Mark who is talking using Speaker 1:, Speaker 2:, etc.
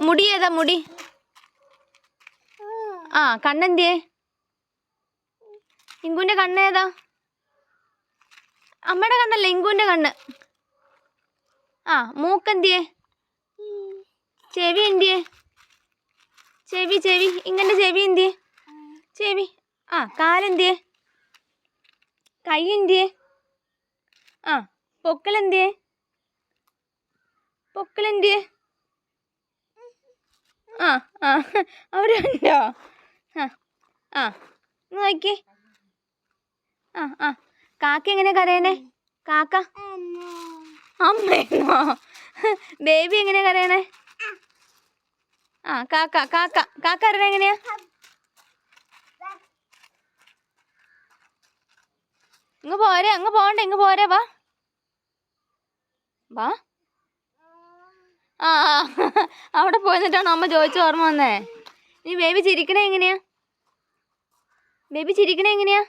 Speaker 1: മുടി ഏതാ മുടി? ആ കണ്ണെന്തിയേ? ഇങ്കുവിൻ്റെ കണ്ണേതാ? അമ്മയുടെ കണ്ണല്ലേ ഇങ്കുവിൻ്റെ കണ്ണ്. ആ മൂക്കെന്തിയേ? ചെവി എന്തിയേ? ചെവി ചെവി ഇങ്ങനെ ചെവി എന്തിയേ? ചെവി. ആ കാലെന്തിയേ? കൈ എന്തിയേ? ആ പൊക്കിളെന്തിയേ? പൊക്കിളെന്തിയേ? ആ ആ അവിടെ ഉണ്ടോ? ആ ആ നോക്കിയേ. ആ ആ കാക്ക എങ്ങനെ കരയണേ? കാക്ക അമ്മയോ? ബേബി എങ്ങനെ കരയണേ? ആ കാക്ക കാക്ക കാക്ക കരയണ എങ്ങനെയാ? ഇങ്ങ് പോരെ, അങ്ങ് പോകണ്ട, ഇങ്ങ് പോരെ, വാ വാ. ആ അവിടെ പോയിട്ടാണ് അമ്മ ചോദിച്ച ഓർമ്മ വന്നേ. ഇനി ബേബി ചിരിക്കണേ എങ്ങനെയാ? ബേബി ചിരിക്കണേ എങ്ങനെയാ?